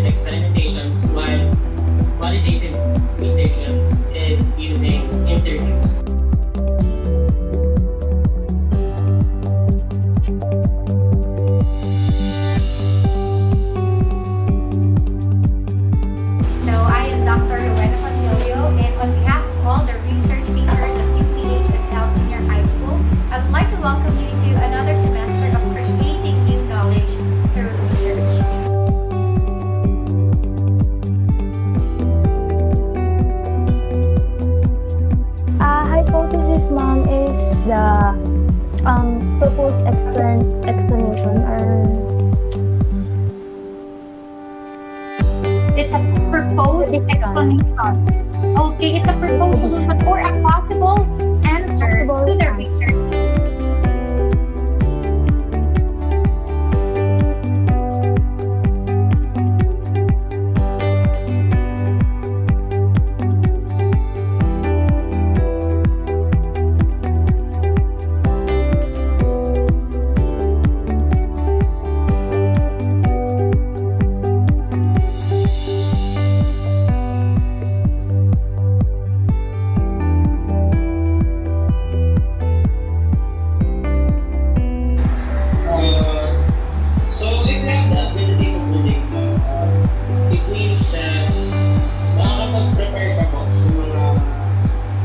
experimentations, while qualitative research is using interviews. So I am Dr. Rowena Pagnolio, and on behalf of all the research teachers of UPHSL Senior High School, I would like to welcome you to another semester of creating new knowledge through research. Hypothesis, ma'am, is the proposed explanation or It's a proposed explanation. Okay, it's a proposed solution or a possible answer to the research. So if you have the ability to predict, it means that makakapag-prepare ka po sa mga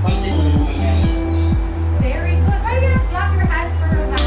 possible answers. Very good. Why you gonna clap your hands for Rosanna?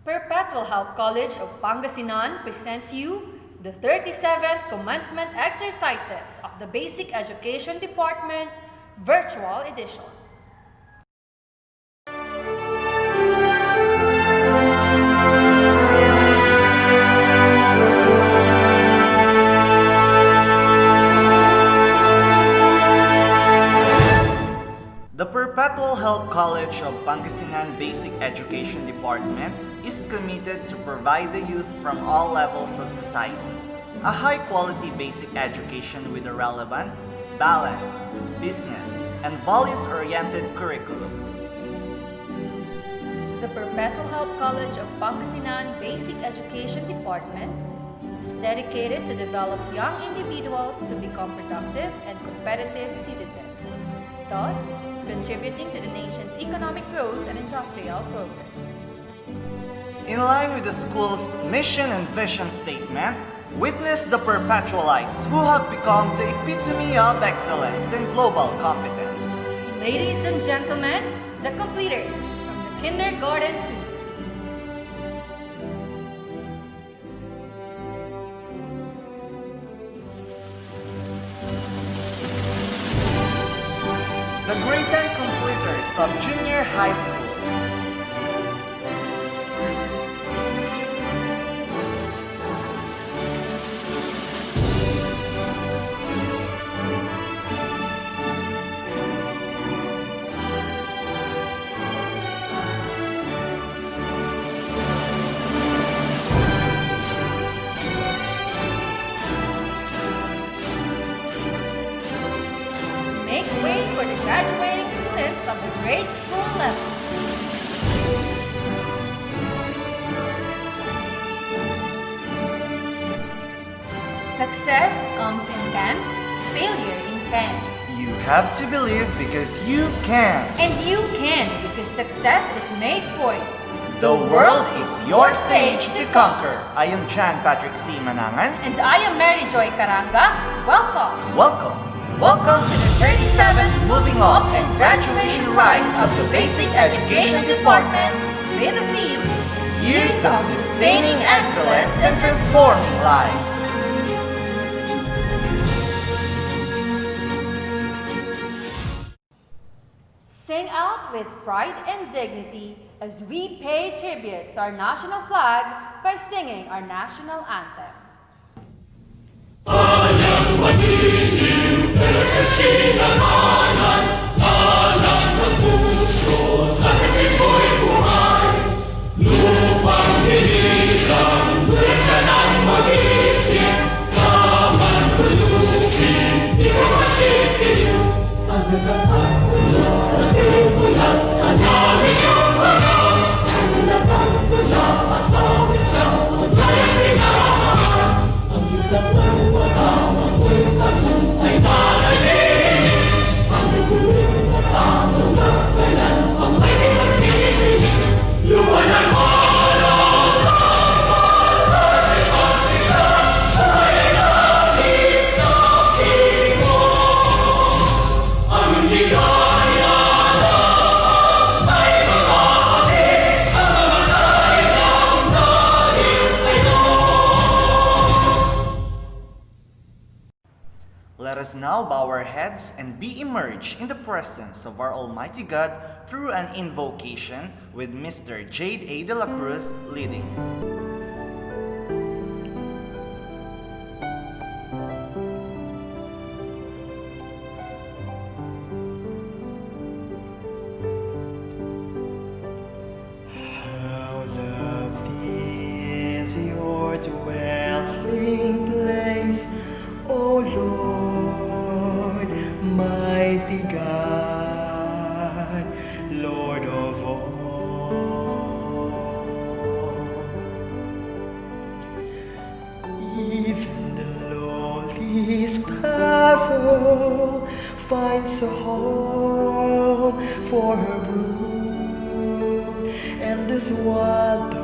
Perpetual Help College of Pangasinan presents you the 37th Commencement Exercises of the Basic Education Department Virtual Edition. The Perpetual Help College of Pangasinan Basic Education Department is committed to provide the youth from all levels of society a high-quality basic education with a relevant, balanced, business, and values-oriented curriculum. The Perpetual Help College of Pangasinan Basic Education Department is dedicated to develop young individuals to become productive and competitive citizens, thus contributing to the nation's economic growth and industrial progress. In line with the school's mission and vision statement, witness the Perpetualites who have become the epitome of excellence and global competence. Ladies and gentlemen, the completers from the kindergarten to The grade 10 completers of junior high school. make way for the graduating students of the grade school level. Success comes in camps, failure in cans. You have to believe because you can. And you can because success is made for you. The world is your stage to conquer. I am Jan Patrick C. Manangan. And I am Mary Joy Caranga. Welcome. Welcome. Welcome to the 37th Moving Up and Graduation Rites of the Basic Education Department. With the theme, Years of Sustaining Excellence and Transforming Lives. Sing out with pride and dignity as we pay tribute to our national flag by singing our national anthem. Let us now bow our heads and be immersed in the presence of our Almighty God through an invocation with Mr. Jade A. De La Cruz leading. How lovely is your dwelling place, O Lord, mighty God, Lord of all. Even the lowly sparrow finds a home for her brood, and the swallow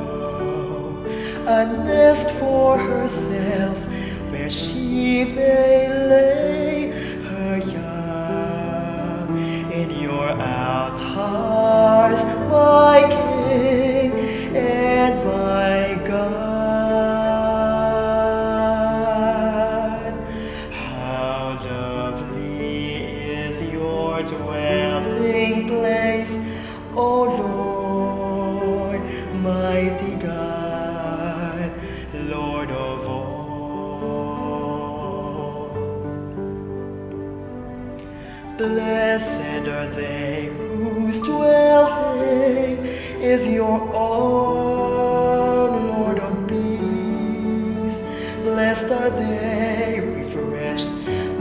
a nest for herself where she may lay her young. In your altars, my King and my God, how lovely is your dwelling place, O Lord, mighty God, Lord of all. Blessed are they whose dwelling is your own, Lord of peace. Blessed are they refreshed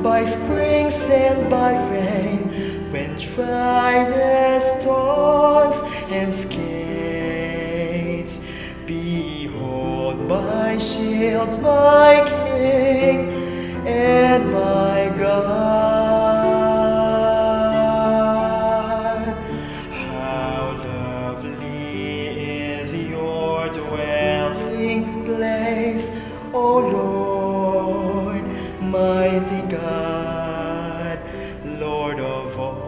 by springs and by rain, when dryness taunts and skates. Behold my shield, my King and my God. How lovely is your dwelling place, O Lord, mighty God, Lord of all.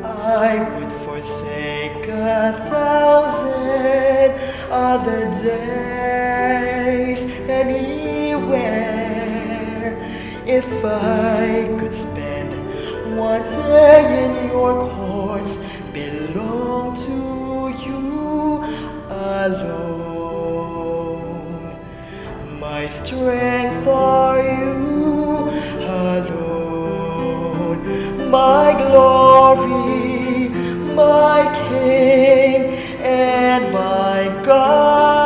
I would forsake 1,000 other days anywhere if I could spend one day in your courts. Belong to you alone. My strength are you alone. My glory, my King and my God.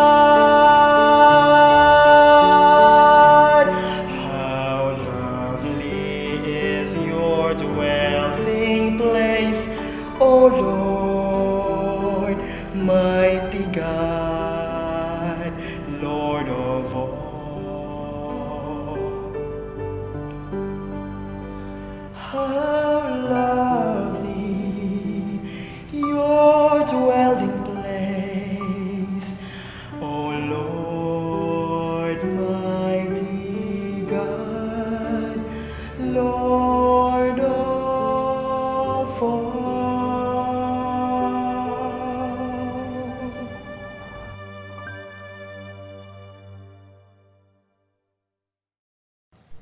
How lovely is your dwelling place, O Lord, mighty God, Lord of all. How lovely your dwelling place,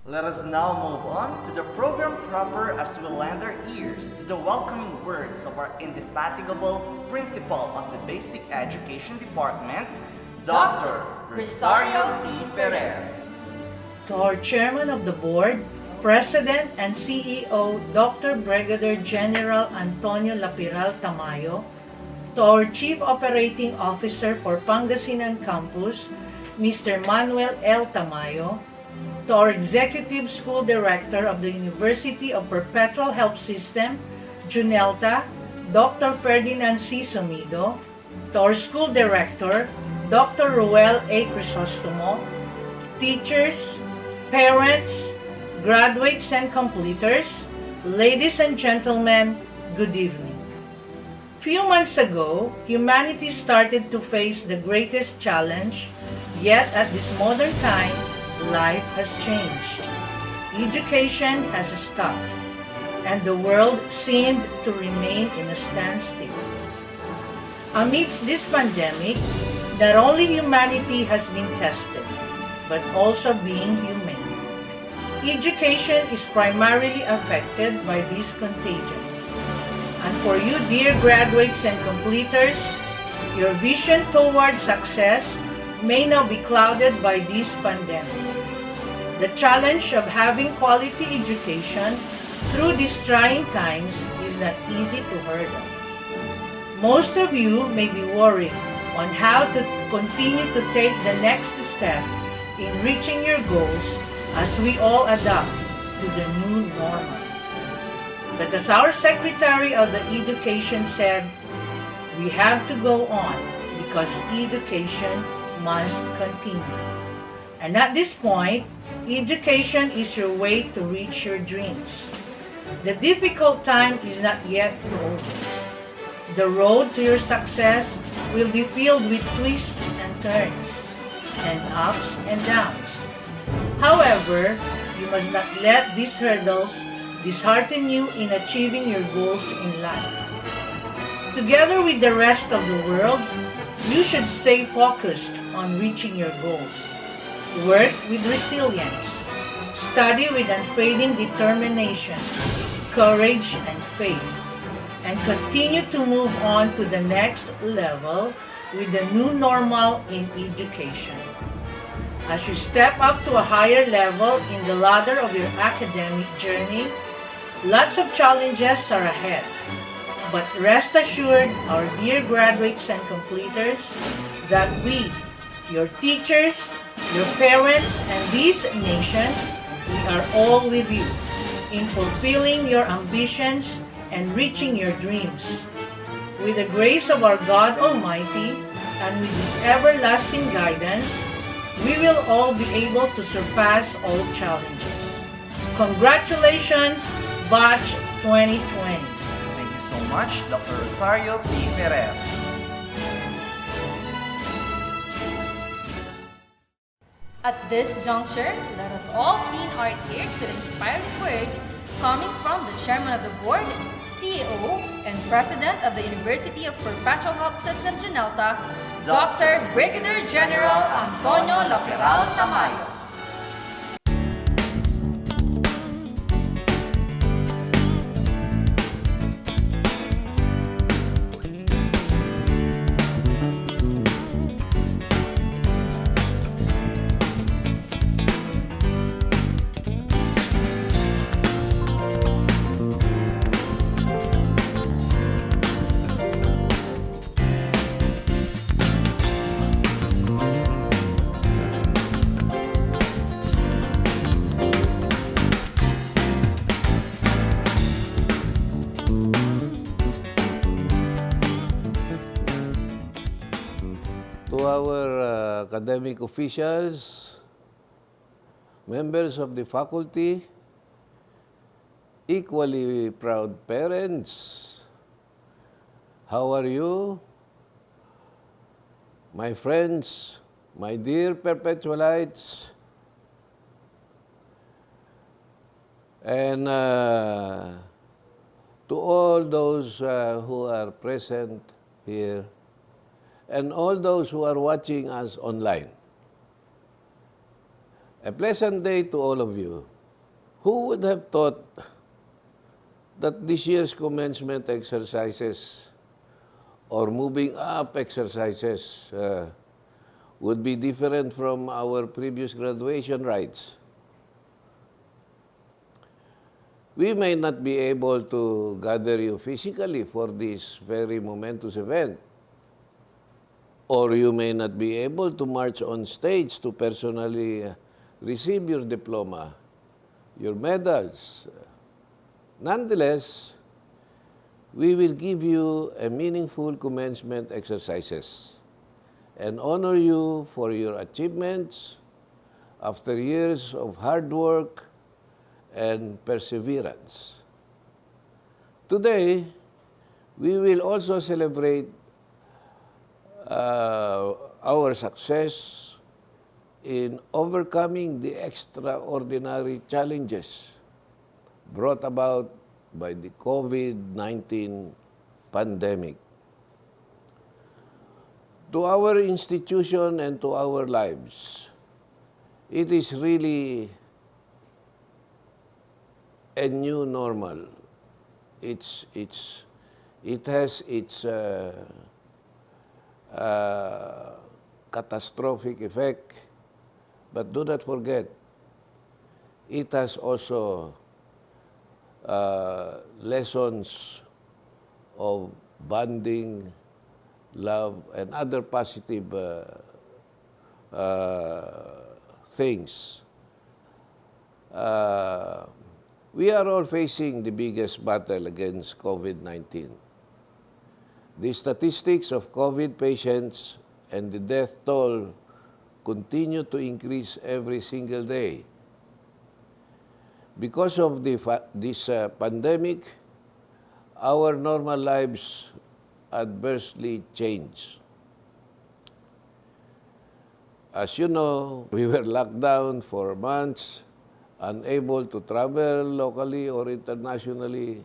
Let us now move on to the program proper as we lend our ears to the welcoming words of our indefatigable principal of the Basic Education Department, Dr. Rosario P. Ferrer. To our Chairman of the Board, President and CEO, Dr. Brigadier General Antonio Lapiral Tamayo, to our Chief Operating Officer for Pangasinan Campus, Mr. Manuel L. Tamayo, to our Executive School Director of the University of Perpetual Health System, Junelta, Dr. Ferdinand C. Sumido, to our School Director, Dr. Ruel A. Crisostomo, teachers, parents, graduates and completers, ladies and gentlemen, good evening. Few months ago, humanity started to face the greatest challenge, yet at this modern time, life has changed. Education has stopped, and the world seemed to remain in a standstill. Amidst this pandemic, not only humanity has been tested, but also being human. Education is primarily affected by this contagion. And for you, dear graduates and completers, your vision toward success may now be clouded by this pandemic. The challenge of having quality education through these trying times is not easy to hurdle. Most of you may be worried on how to continue to take the next step in reaching your goals as we all adapt to the new normal. But as our Secretary of the Education said, we have to go on because education must continue. And at this point, education is your way to reach your dreams. The difficult time is not yet over. The road to your success will be filled with twists and turns, and ups and downs. However, you must not let these hurdles dishearten you in achieving your goals in life. Together with the rest of the world, you should stay focused on reaching your goals. Work with resilience. Study with unfading determination, courage, and faith. And continue to move on to the next level with the new normal in education. As you step up to a higher level in the ladder of your academic journey, lots of challenges are ahead. But rest assured, our dear graduates and completers, that we, your teachers, your parents, and this nation, we are all with you in fulfilling your ambitions and reaching your dreams. With the grace of our God Almighty and with His everlasting guidance, we will all be able to surpass all challenges. Congratulations, Batch 2020. Thank you so much, Dr. Rosario P. Ferrer. At this juncture, let us all clean our ears to the inspiring words coming from the Chairman of the Board, CEO, and President of the University of Perpetual Health System, Junelta, Dr. Brigadier General Antonio Lapiral Tamayo. To our academic officials, members of the faculty, equally proud parents, how are you? My friends, my dear Perpetualites, and to all those who are present here, and all those who are watching us online. A pleasant day to all of you. Who would have thought that this year's commencement exercises or moving up exercises would be different from our previous graduation rites? We may not be able to gather you physically for this very momentous event, or you may not be able to march on stage to personally receive your diploma, your medals. Nonetheless, we will give you a meaningful commencement exercises and honor you for your achievements after years of hard work and perseverance. Today, we will also celebrate our success in overcoming the extraordinary challenges brought about by the COVID-19 pandemic. To our institution and to our lives, it is really a new normal. It has its catastrophic effect, but do not forget, it has also lessons of bonding, love, and other positive things. We are all facing the biggest battle against COVID-19. The statistics of COVID patients and the death toll continue to increase every single day. Because of this pandemic, our normal lives adversely changed. As you know, we were locked down for months, unable to travel locally or internationally,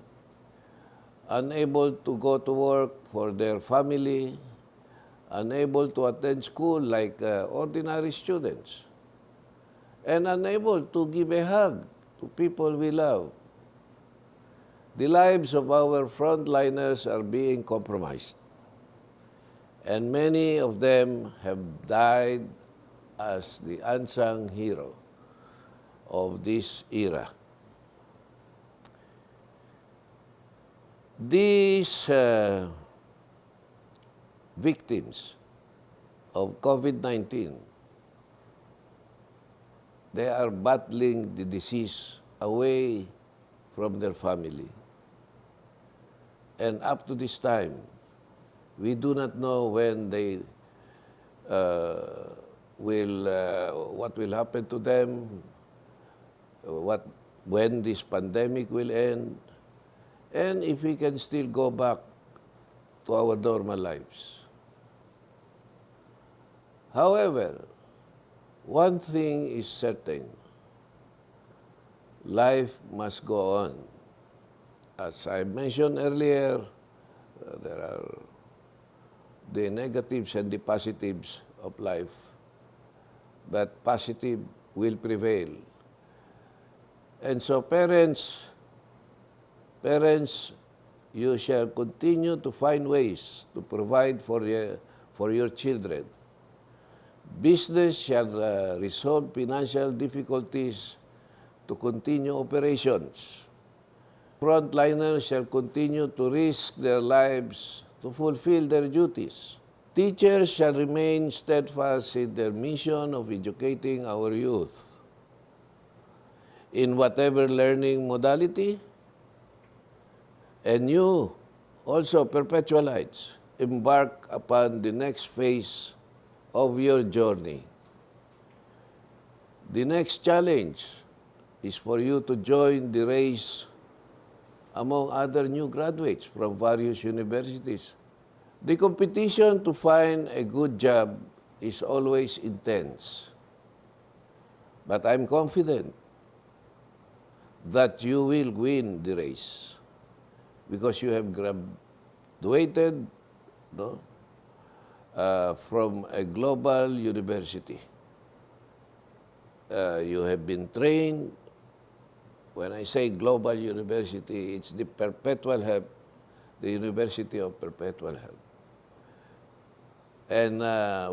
unable to go to work for their family, unable to attend school like ordinary students, and unable to give a hug to people we love. The lives of our frontliners are being compromised, and many of them have died as the unsung hero of this era. These victims of COVID-19, they are battling the disease away from their family. And up to this time, we do not know when they what will happen to them, when this pandemic will end, and if we can still go back to our normal lives. However, one thing is certain: life must go on. As I mentioned earlier, there are the negatives and the positives of life, but positive will prevail. And so parents, you shall continue to find ways to provide for your children. Business shall resolve financial difficulties to continue operations. Frontliners shall continue to risk their lives to fulfill their duties. Teachers shall remain steadfast in their mission of educating our youth in whatever learning modality. And you, also perpetualites, embark upon the next phase of your journey. The next challenge is for you to join the race among other new graduates from various universities. The competition to find a good job is always intense. But I'm confident that you will win the race because you have graduated from a global university. You have been trained when I say global university, it's the Perpetual Help, the University of Perpetual Help. And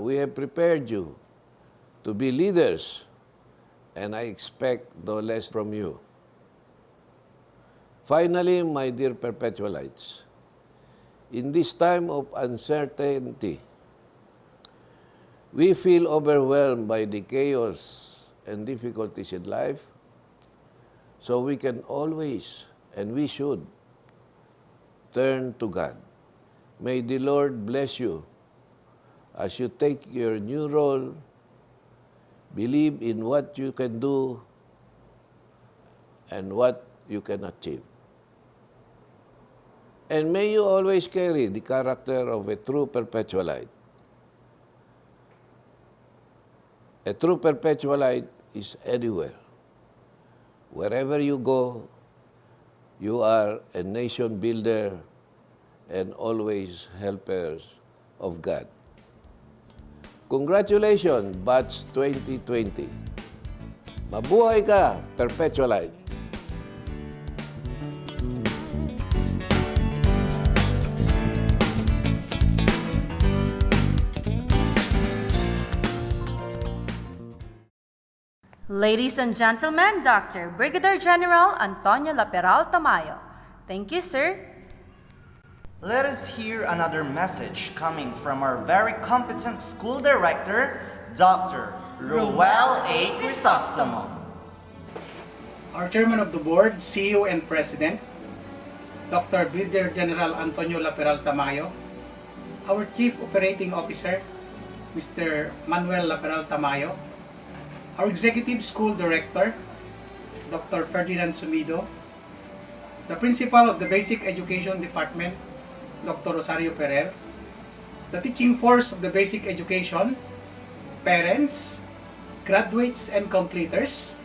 we have prepared you to be leaders, and I expect no less from you. Finally, my dear Perpetualites, in this time of uncertainty, we feel overwhelmed by the chaos and difficulties in life, so we can always, and we should, turn to God. May the Lord bless you as you take your new role, believe in what you can do and what you can achieve. And may you always carry the character of a true Perpetualite. A true Perpetualite is anywhere. Wherever you go, you are a nation builder and always helpers of God. Congratulations, Batch 2020. Mabuhay ka, Perpetualite. Ladies and gentlemen, Dr. Brigadier General Antonio Laperal Tamayo. Thank you, sir. Let us hear another message coming from our very competent school director, Dr. Ruel A. Crisostomo. Our Chairman of the Board, CEO and President, Dr. Brigadier General Antonio Laperal Tamayo, our Chief Operating Officer, Mr. Manuel Laperal Tamayo, our Executive School Director, Dr. Ferdinand Sumido, the Principal of the Basic Education Department, Dr. Rosario Ferrer, the teaching force of the Basic Education, parents, graduates and completers,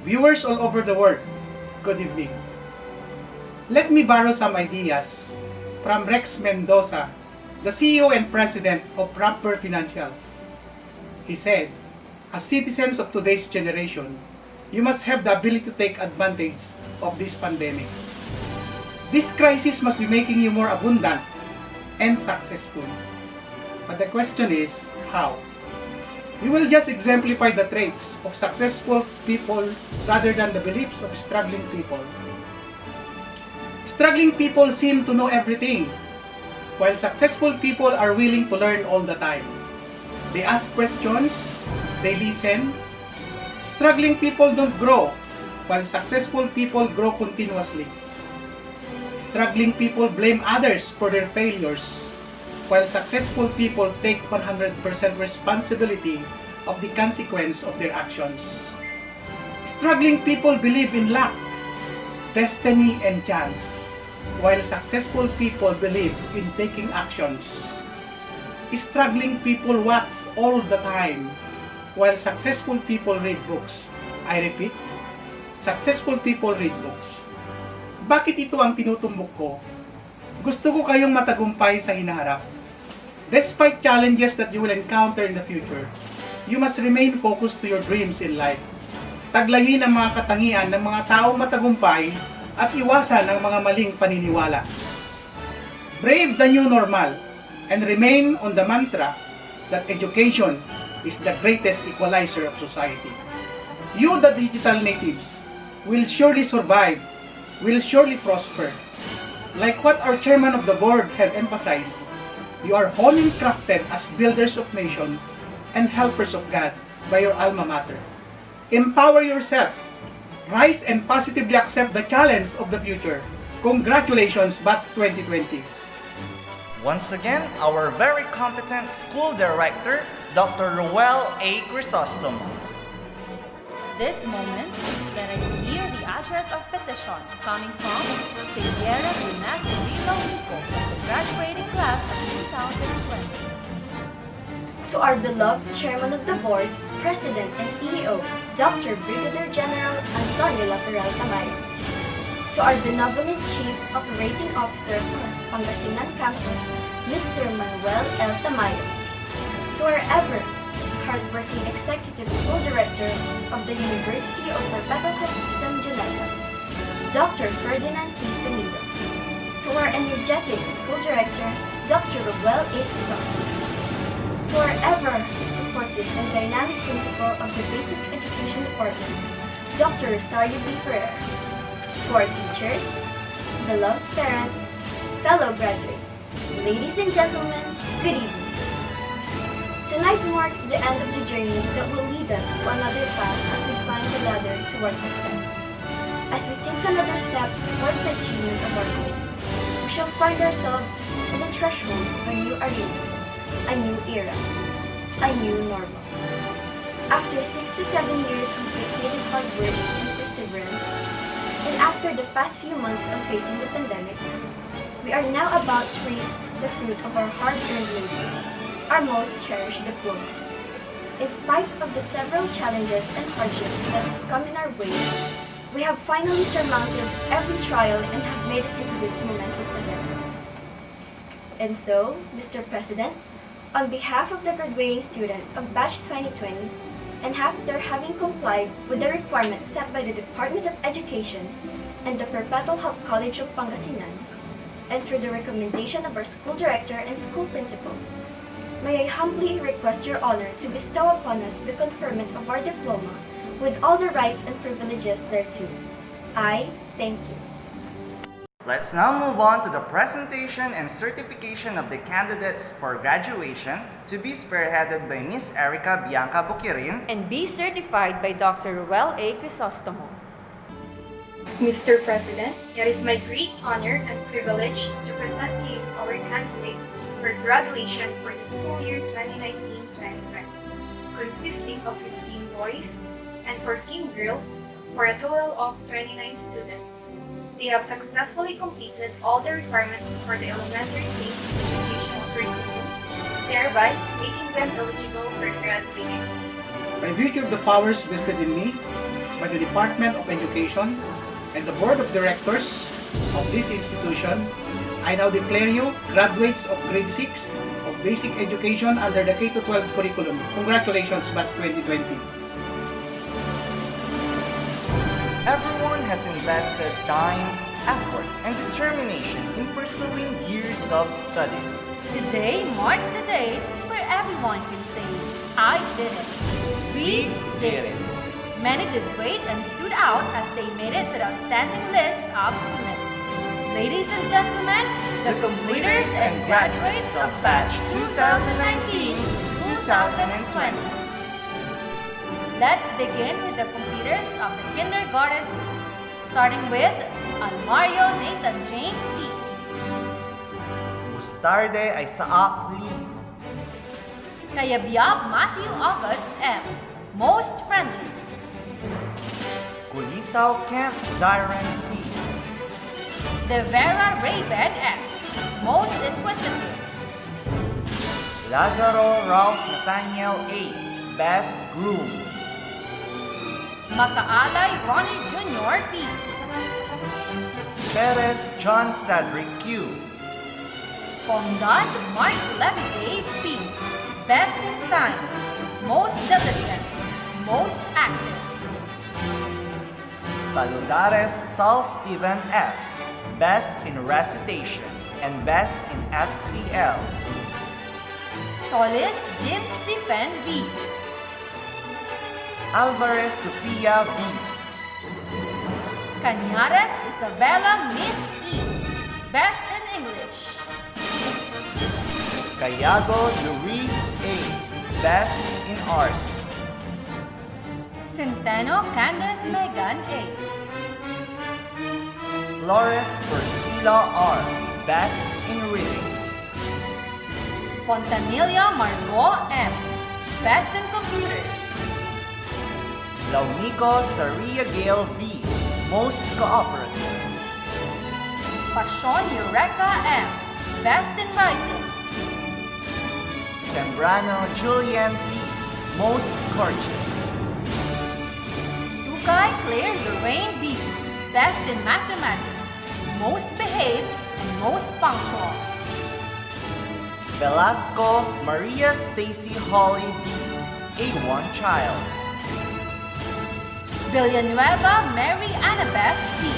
viewers all over the world, good evening. Let me borrow some ideas from Rex Mendoza, the CEO and President of Proper Financials. He said, as citizens of today's generation, you must have the ability to take advantage of this pandemic. This crisis must be making you more abundant and successful. But the question is, how? We will just exemplify the traits of successful people rather than the beliefs of struggling people. Struggling people seem to know everything, while successful people are willing to learn all the time. They ask questions, they listen. Struggling people don't grow, while successful people grow continuously. Struggling people blame others for their failures, while successful people take 100% responsibility of the consequence of their actions. Struggling people believe in luck, destiny, and chance, while successful people believe in taking actions. Struggling people wax all the time, while successful people read books. I repeat, successful people read books. Bakit ito ang tinutumbok ko? Gusto ko kayong matagumpay sa hinaharap. Despite challenges that you will encounter in the future, you must remain focused to your dreams in life. Taglayin ang mga katangian ng mga taong matagumpay at iwasan ang mga maling paniniwala. Brave the new normal and remain on the mantra that education is the greatest equalizer of society. You, the digital natives, will surely survive, will surely prosper. Like what our chairman of the board had emphasized, you are honed and crafted as builders of nation and helpers of God by your alma mater. Empower yourself, rise and positively accept the challenge of the future. Congratulations, Batch 2020. Once again, our very competent school director, Dr. Ruel A. Crisostomo. This moment, let us hear the address of petition coming from Sierra Brunette Vilo Nico from the graduating class of 2020. To our beloved Chairman of the Board, President and CEO, Dr. Brigadier General Antonio Laperal Tamayo. To our benevolent Chief Operating Officer for Pangasinan Campus, Mr. Manuel L. Tamayo. To our ever hardworking Executive School Director of the University of Perpetual Hope System, Juneta, Dr. Ferdinand C. Samido. To our energetic school director, Dr. Ruel A. Crisostomo. To our ever-supportive and dynamic principal of the Basic Education Department, Dr. Rosario B. Ferrer. To our teachers, beloved parents, fellow graduates, ladies and gentlemen, good evening. Tonight marks the end of the journey that will lead us to another path as we climb the ladder towards success. As we take another step towards the achievement of our goals, we shall find ourselves at the threshold of a new arena, a new era, a new normal. After 6 to 7 years of dedicated hard work and perseverance, and after the past few months of facing the pandemic, we are now about to reap the fruit of our hard-earned labor, our most cherished diploma. In spite of the several challenges and hardships that have come in our way, we have finally surmounted every trial and have made it into this momentous event. And so, Mr. President, on behalf of the graduating students of Batch 2020, and after having complied with the requirements set by the Department of Education and the Perpetual Health College of Pangasinan, and through the recommendation of our school director and school principal, may I humbly request your honor to bestow upon us the conferment of our diploma with all the rights and privileges thereto. I thank you. Let's now move on to the presentation and certification of the candidates for graduation to be spearheaded by Miss Erica Bianca Bukirin And be certified by Dr. Ruel A. Crisostomo. Mr. President, it is my great honor and privilege to present to you our candidates for graduation for the school year 2019-2020, consisting of 15 boys and 14 girls for a total of 29 students. They have successfully completed all the requirements for the elementary basic education curriculum, thereby making them eligible for graduation. By virtue of the powers vested in me by the Department of Education and the Board of Directors of this institution, I now declare you graduates of grade 6 of basic education under the K-12 curriculum. Congratulations, Batch 2020. Everyone has invested time, effort, and determination in pursuing years of studies. Today marks the day where everyone can say, I did it. We did it. Many did great and stood out as they made it to the outstanding list of students. Ladies and gentlemen, the completers and graduates of Batch 2019 to 2020. Let's begin with the completers of the Kindergarten 2, starting with Almario Nathan James C. Bustarde Isaac Lee. Kayabyab Matthew August M. Most friendly. Kulisaw Kent Zyron C. De Vera Raybed F. Most inquisitive. Lazaro Ralph Nathaniel A. Best groomed. Makaalay Ronnie Jr. P. Perez John Cedric Q. Pondad Mark Levy Dave P. Best in science, most diligent, most active. Saludares Sal Steven S. Best in recitation and best in FCL. Solis Jean Stephen V. Alvarez Sofia V. Cañares Isabella Myth E. Best in English. Cayago Luis A. Best in arts. Centeno Candace Megan A. Flores Persila R. Best in reading. Fontanilla Margot M. Best in computer. Launico Saria Gale V. Most cooperative. Pasion Eureka M. Best in writing. Sembrano Julian P. Most courteous. Tukay Claire Lorraine B. Best in mathematics, most behaved, and most punctual. Velasco Maria Stacy Holly D. A1 child. Villanueva Mary Annabeth B.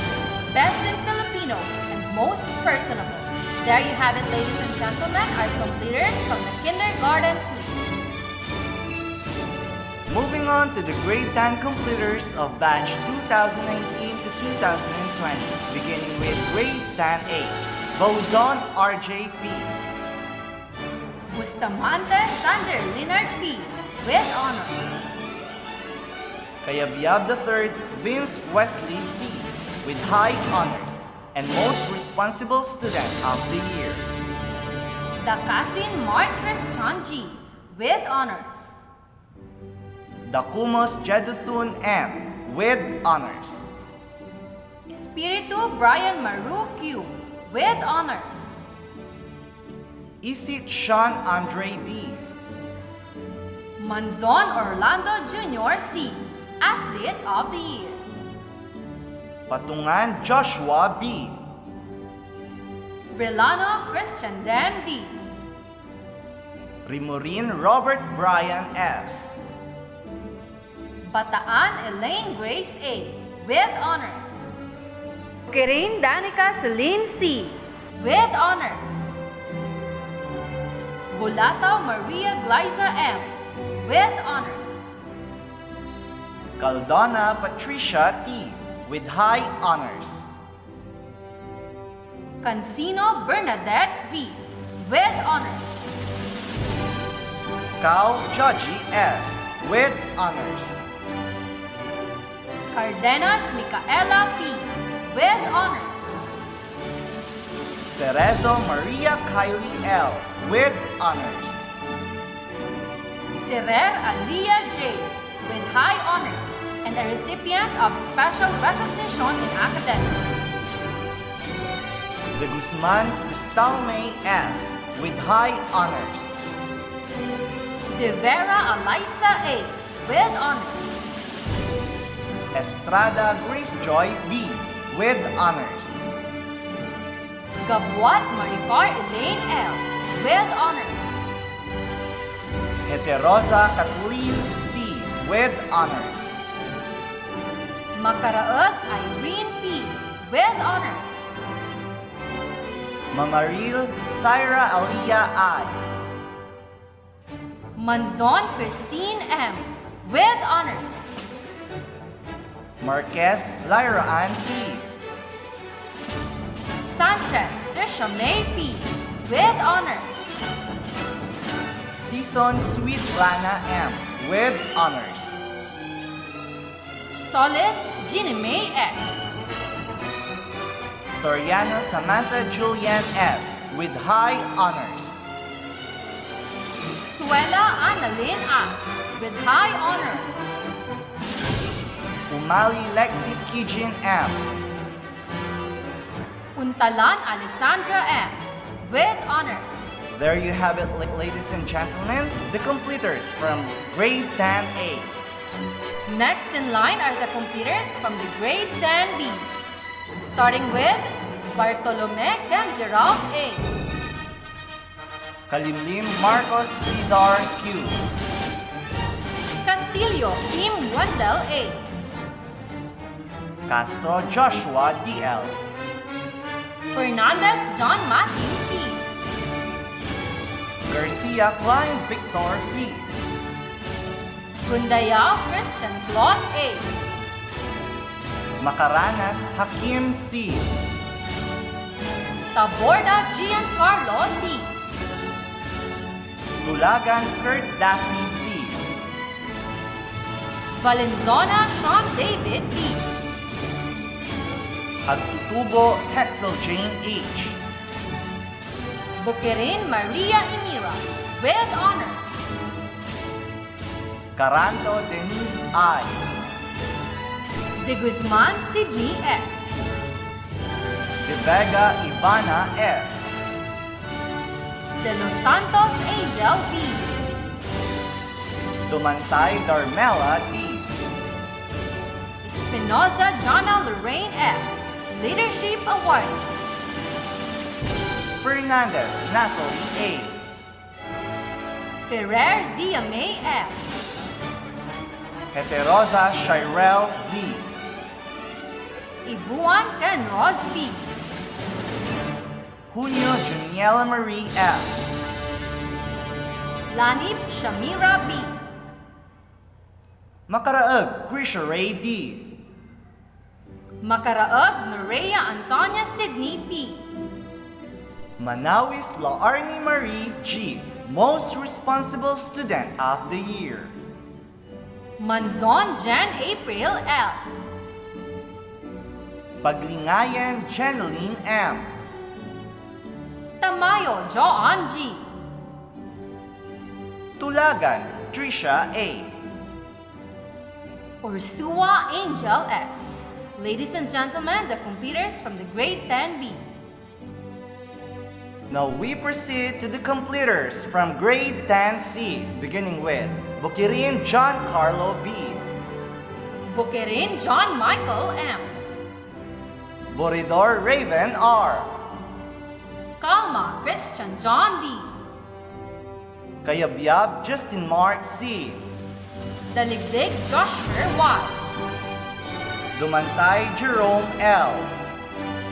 best in Filipino, and most personable. There you have it, ladies and gentlemen, our completers from the kindergarten to... Moving on to the grade 10 completers of batch 2019 to 2020, beginning with grade 10A, Bozon RJP, Bustamante Sander Leonard P. with honors. Kayabyab III Vince Wesley C. with high honors and most responsible student of the year. Dakasin Mark Christian G. with honors. Dakumos Jeduthun M. with honors. Espiritu Brian Maru Q. with honors. Isit Sean Andre D. Manzon Orlando Jr. C. Athlete of the Year. Patungan Joshua B. Relano Christian Dan D. Rimorin Robert Brian S. Bataan Elaine Grace A. with honors. Kirin Danica Celine C. with honors. Bulataw Maria Glyza M. with honors. Caldona Patricia T. with high honors. Cancino Bernadette V. with honors. Cao Joji S. with honors. Cardenas Micaela P. with honors. Cerezo Maria Kylie L. with honors. Serer Alia J. with high honors and a recipient of special recognition in academics. De Guzman Cristal May S. with high honors. De Vera Eliza A. with honors. Estrada Grace Joy B. with honors. Gabuat Maricar Elaine L. with honors. Heterosa Kathleen C. with honors. Makaraot Irene P. with honors. Mamaril Syra Aliyah I. Manzon Christine M. with honors. Marquez Lyra Ann P. Sanchez Trisha May P. with honors. Season Sweet Lana M. with honors. Solis Ginny May S. Soriano Samantha Julian S. with high honors. Suela Annalyn A. with high honors. Umali Lexi Kijin M. Untalan Alessandra M. with honors. There you have it, ladies and gentlemen, the completers from grade 10A. Next in line are the completers from the grade 10B. Starting with Bartolome Gangerald A. Kalimlim Marcos Cesar Q. Castillo Kim Wendell A. Castro Joshua DL. Fernandez John Matthew P. Garcia Klein Victor P. Gundayao Christian Claude A. Macaranas Hakim C. Taborda Giancarlo C. Tulagan Kurt Daphne C. Valenzona Sean David P. Agtutubo Hexel Jane H. Bukirin Maria Emira with honors. Caranto Denise I. De Guzman Sydney S. De Vega Ivana S. De Los Santos Angel V. Dumantay Darmela D. Espinosa Jana Lorraine F. Leadership Award. Fernandez Natalie A. Ferrer Zia May F. Heterosa Shirel Z. Ibuan Ken Ross B. Junio Juniela Marie F. Lanip Shamira B. Makaraag Krisha Ray D. Makaraag Nerea Antonia Sydney P. Manawis Laarni Marie G. Most Responsible Student of the Year. Manzon Jan April L. Paglingayan Jeneline M. Tamayo Joan G. Tulagan Trisha A. Ursua Angel S. Ladies and gentlemen, the completers from the grade 10B. Now we proceed to the completers from grade 10C, beginning with Bukirin John Carlo B. Bukirin John Michael M. Boridor Raven R. Kalma Christian John D. Kayabyab Justin Mark C. Daligdig Joshua Y. Dumantay Jerome L.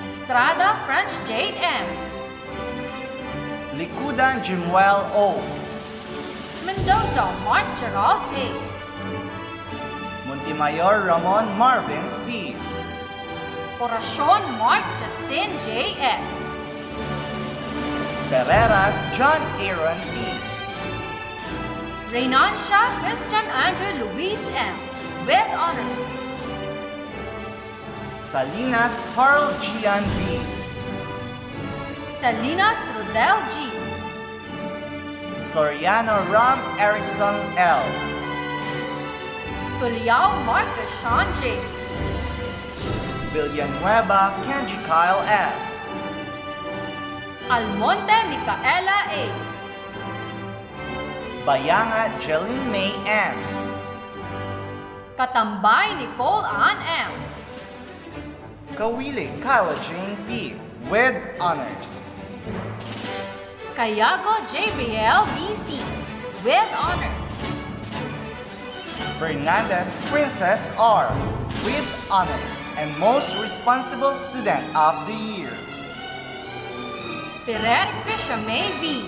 Estrada French Jade M. Likudan Jimuel O. Mendoza Mark Gerald A. Montemayor Ramon Marvin C. Oracion Mark Justin J. S. Pereras John Aaron P. Reynancia Christian Andrew Luis M. With honors. Salinas Harold Gian B. Salinas Rodel G. Soriano Ram Erickson L. Tuliao Marcus Sean J. Villanueva Kenji Kyle S. Almonte Micaela A. Bayanga Jeline May M. Katambay Nicole Ann M. Kawili Kyla Jane P. With honors. Cayago Jabriel DC. With honors. Fernandez Princess R. With honors and most responsible student of the year. Ferrer Krishamay V.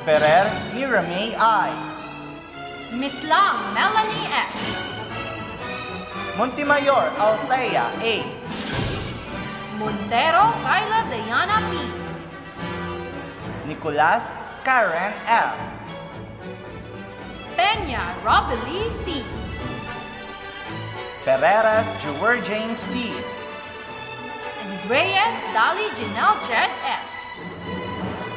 Ferrer Miramay I. Mislang Melanie F. Montemayor Althea A. Montero Kyla Diana P. Nicolas Karen F. Peña Robelie C. Pereras Jane C. And Reyes Dali Janelle Jed F.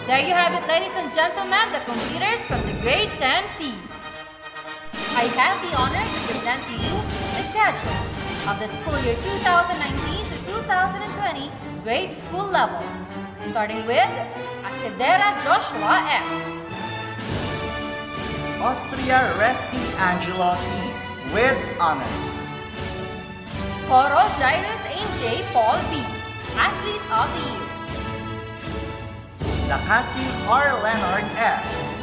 There you have it, ladies and gentlemen, the completers from the grade 10C. I have the honor to present to you the graduates of the school year 2019 to 2020 grade school level, starting with Acedera Joshua F. Austria Resti Angela P. With honors. Coro Jairus AJ Paul B. Athlete of the Year. Lakasin R. Leonard S.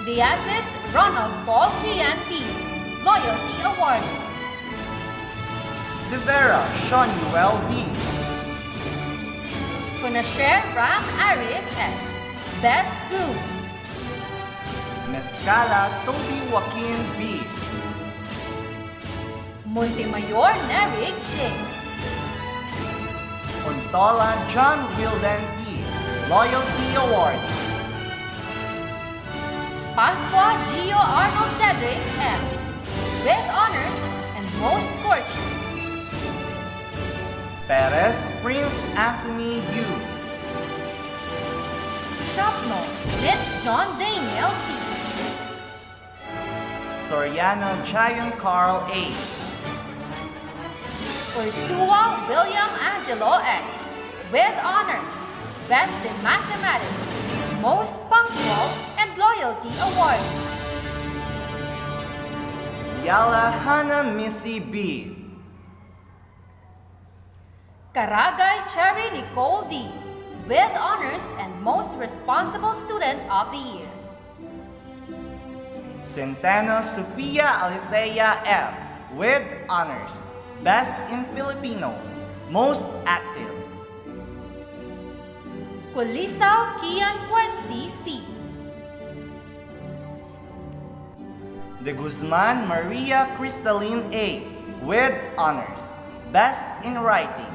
Diazis Ronald Paul TNP. Loyalty Award. De Vera Sean Yuel D. Funasher Ram Arias S. Best Group. Mezcala Toby Joaquin B. Montemayor Neric J. Untola John Wilden D. Loyalty Award. Pasqua Gio Arnold Cedric M. With honors and most scorches. Perez Prince Anthony U. Shopno Mitz John Daniel C. Soriano Giant Carl A. Ursua William Angelo X. With honors, Best in Mathematics, Most Punctual, and Loyalty Award. Yala Hannah Missy B. Karagay Cherry Nicole D. With honors and Most Responsible Student of the Year. Centeno Sofia Alithea F. with honors. Best in Filipino, most active. Kulisao Kian Quincy C. De Guzman Maria Cristaline A. with honors. Best in Writing,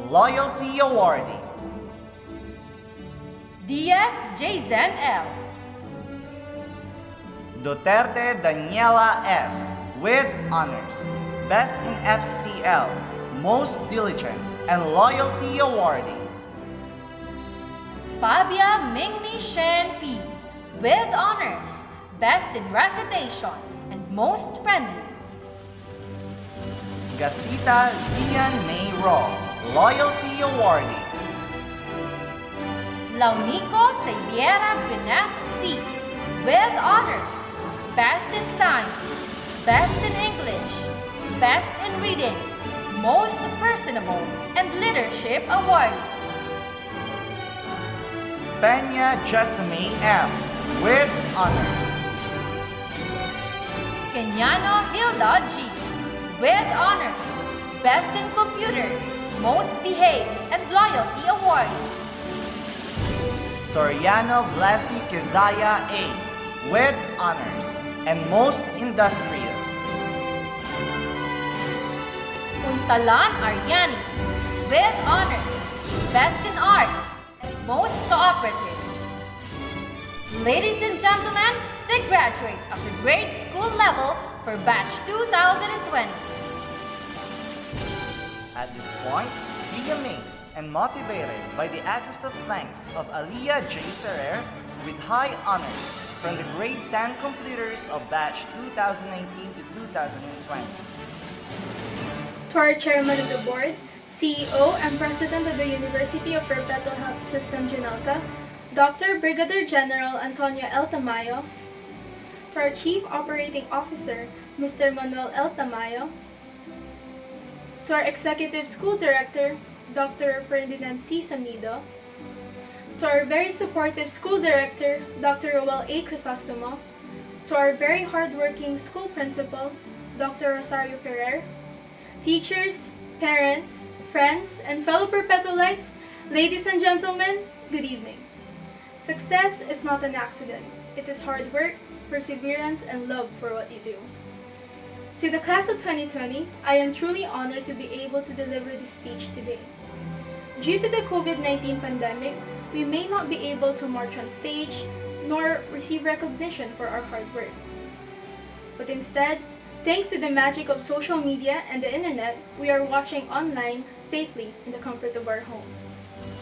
Loyalty Awardee. Diaz Jazen L. Duterte Daniela S. with honors. Best in FCL, Most Diligent, and Loyalty Awardee. Fabia Mingmi Shen P. with honors. Best in Recitation and Most Friendly. Gasita Zian May Ro, Loyalty Awardee. Launico Xaviera Gwyneth V. with honors. Best in Science, Best in English, Best in Reading, Most Personable, and Leadership Award. Peña Jessamine M. with honors. Kenyano Hilda G. with honors. Best in Computer, Most Behaved, and Loyalty Award. Soriano Blessy Kezaya A. with honors and Most Industrious. Untalan Ariani with honors. Best in Arts, and Most Cooperative. Ladies and gentlemen, the graduates of the grade school level for batch 2020. At this point, be amazed and motivated by the address of thanks of Aliyah J. Serrer with high honors from the grade 10 completers of batch 2019 to 2020. To our Chairman of the Board, CEO and President of the University of Perpetual Health System, Junalca, Dr. Brigadier General Antonio L. Tamayo, to our Chief Operating Officer, Mr. Manuel L. Tamayo, to our Executive School Director, Dr. Ferdinand C. Sonido, to our very supportive School Director, Dr. Roel A. Crisostomo, to our very hardworking School Principal, Dr. Rosario Ferrer, teachers, parents, friends, and fellow Perpetualites, ladies and gentlemen, good evening. Success is not an accident. It is hard work, perseverance, and love for what you do. To the class of 2020, I am truly honored to be able to deliver this speech today. Due to the COVID-19 pandemic, we may not be able to march on stage, nor receive recognition for our hard work. But instead, thanks to the magic of social media and the internet, we are watching online safely in the comfort of our homes.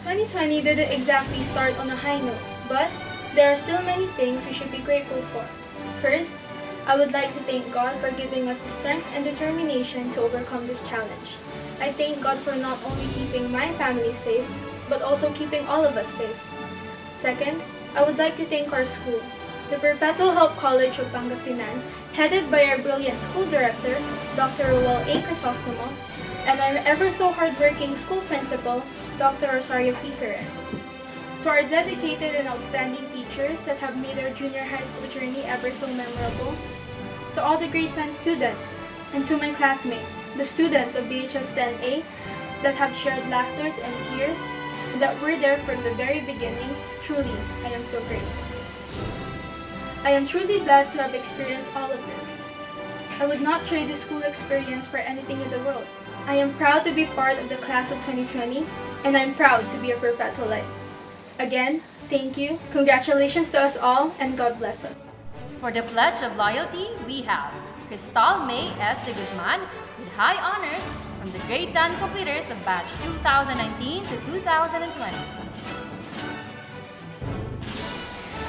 2020 didn't exactly start on a high note, but there are still many things we should be grateful for. First, I would like to thank God for giving us the strength and determination to overcome this challenge. I thank God for not only keeping my family safe, but also keeping all of us safe. Second, I would like to thank our school, the Perpetual Help College of Pangasinan, headed by our brilliant school director, Dr. Roel A. Crisostomo, and our ever so hardworking school principal, Dr. Rosario P. Ferrer. To our dedicated and outstanding teachers that have made our junior high school journey ever so memorable, to all the grade 10 students, and to my classmates, the students of BHS 10A that have shared laughters and tears, and that were there from the very beginning, truly, I am so grateful. I am truly blessed to have experienced all of this. I would not trade this school experience for anything in the world. I am proud to be part of the class of 2020, and I'm proud to be a Perpetualite. Again, thank you, congratulations to us all, and God bless us. For the Pledge of Loyalty, we have Cristal May S. de Guzman with high honors from the grade 10 completers of batch 2019 to 2020.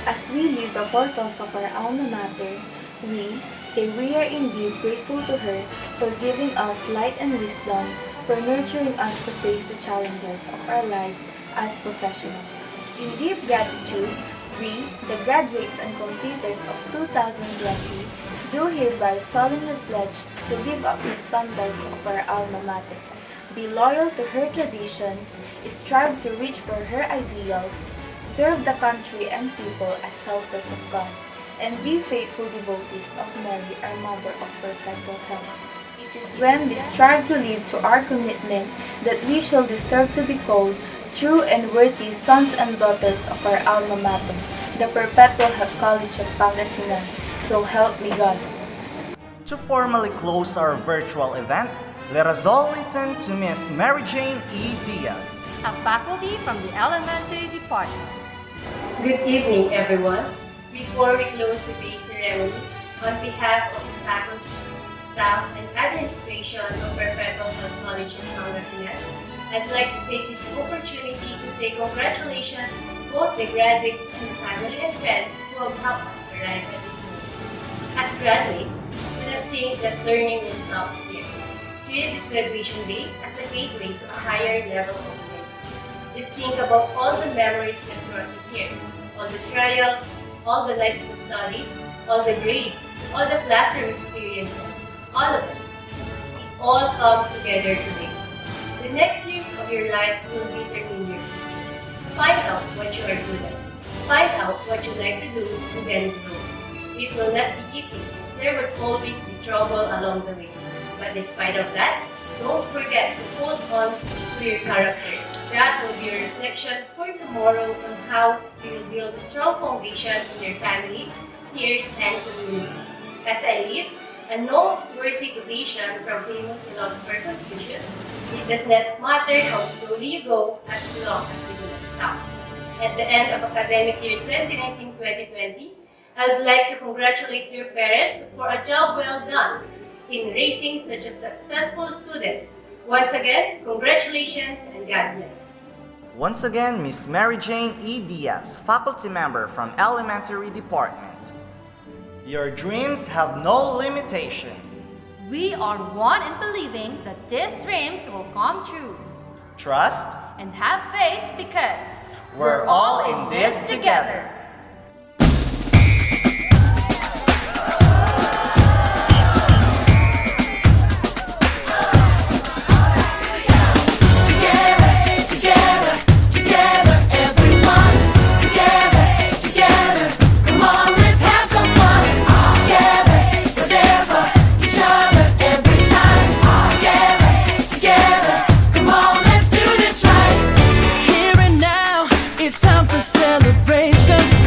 As we leave the portals of our alma mater, we are indeed grateful to her for giving us light and wisdom, for nurturing us to face the challenges of our life as professionals. In deep gratitude, we, the graduates and completers of 2020, do hereby solemnly pledge to live up to the standards of our alma mater, be loyal to her traditions, strive to reach for her ideals, serve the country and people as helpers of God, and be faithful devotees of Mary, our Mother of Perpetual Health. It is when we strive to live to our commitment that we shall deserve to be called true and worthy sons and daughters of our alma mater, the Perpetual Health College of Pangasinan. So help me God. To formally close our virtual event, let us all listen to Miss Mary Jane E. Diaz, a faculty from the elementary department. Good evening, everyone. Before we close today's ceremony, on behalf of the faculty, staff, and administration of Perpetual Health College of Pangasinan, I'd like to take this opportunity to say congratulations to both the graduates and the family and friends who have helped us arrive at this moment. As graduates, do not think that learning will stop here. Treat this graduation day as a gateway to a higher level of learning. Just think about all the memories that brought you here, all the trials, all the nights to study, all the grades, all the classroom experiences, all of it. It all comes together today. The next years of your life will determine your future. Find out what you are good at. Find out what you like to do and then grow. It will not be easy. There will always be trouble along the way. But despite of that, don't forget to hold on to your character. That will be a reflection for tomorrow on how you will build a strong foundation in your family, peers, and community. As I leave, a noteworthy quotation from famous philosopher Confucius: "It does not matter how slowly you go as long as you do not stop." At the end of academic year 2019-2020, I would like to congratulate your parents for a job well done in raising such a successful students. Once again, congratulations and God bless. Once again, Miss Mary Jane E. Diaz, faculty member from elementary department. Your dreams have no limitation. We are one in believing that these dreams will come true. Trust And have faith because we're all in this together. Here and now, it's time for celebration.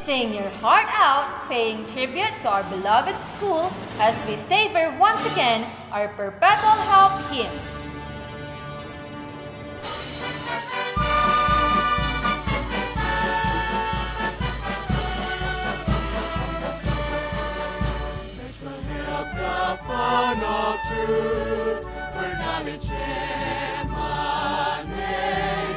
Sing your heart out, paying tribute to our beloved school as we savor once again our perpetual help hymn. Fun of truth, where knowledge emanates,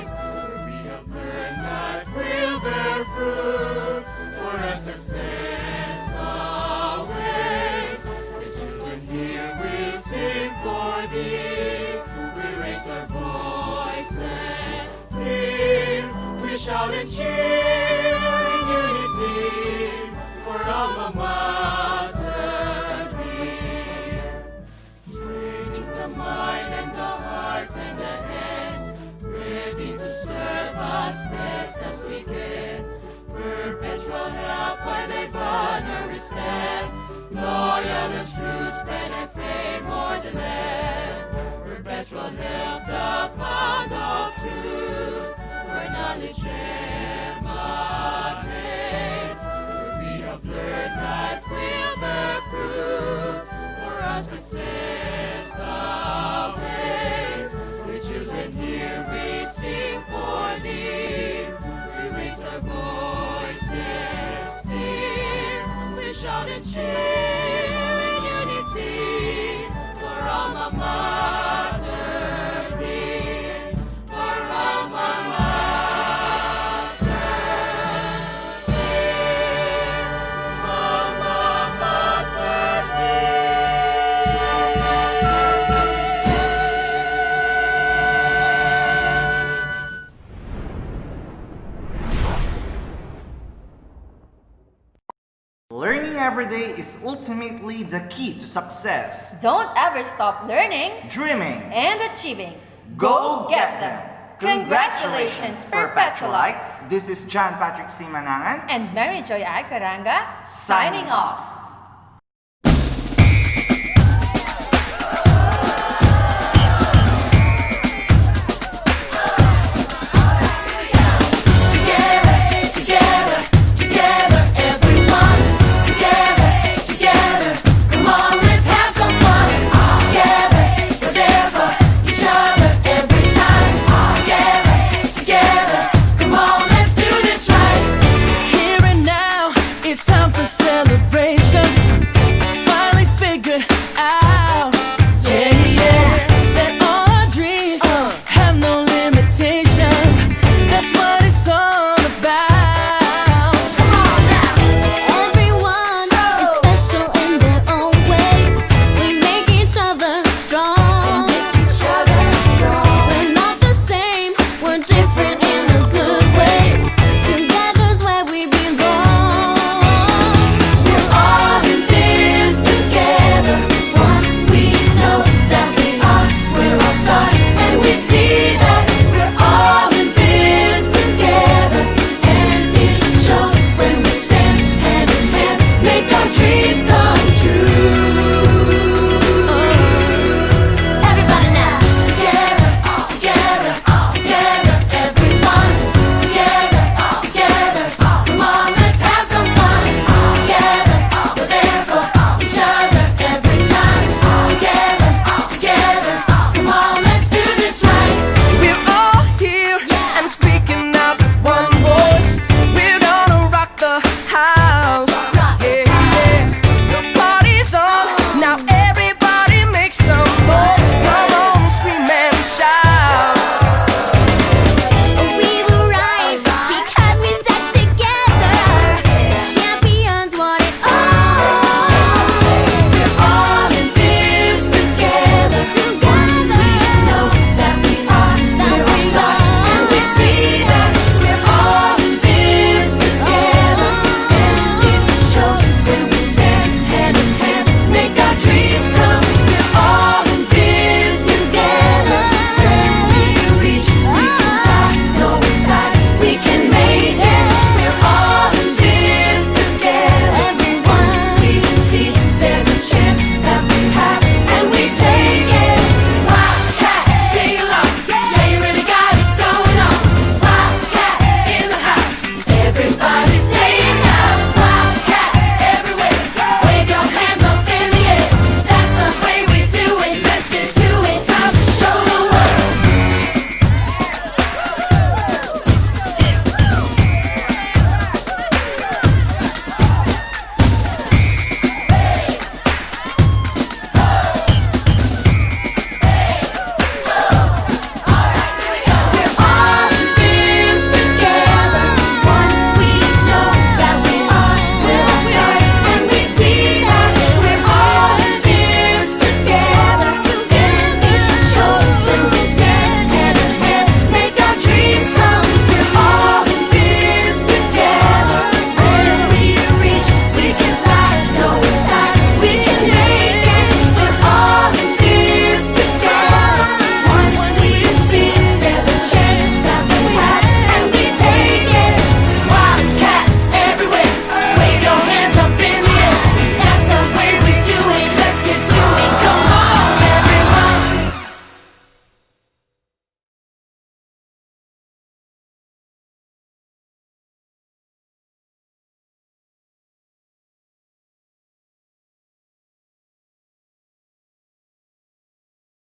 where we have learned that will bear fruit, for a success awaits. The children here will sing for thee, we raise our voices here, we shout and cheer in unity for alma mater. Mind and the hearts and the hands, ready to serve us best as we can. Perpetual help by thy banner we stand, loyal and true, spread and fame o'er the land. Perpetual help, the fount of truth, where knowledge emanates, where we have learned that will bear fruit for our success awaits. The children here we sing for thee, we raise our voices here, we shout and cheer in unity for alma mater dear, for alma mater dear, alma mater dear. Learning every day is ultimately the key to success. Don't ever stop learning, Dreaming. and achieving. Go get them! Congratulations, Perpetualites! This is John Patrick C. Manangan And Mary Joy Alcaranga, signing off.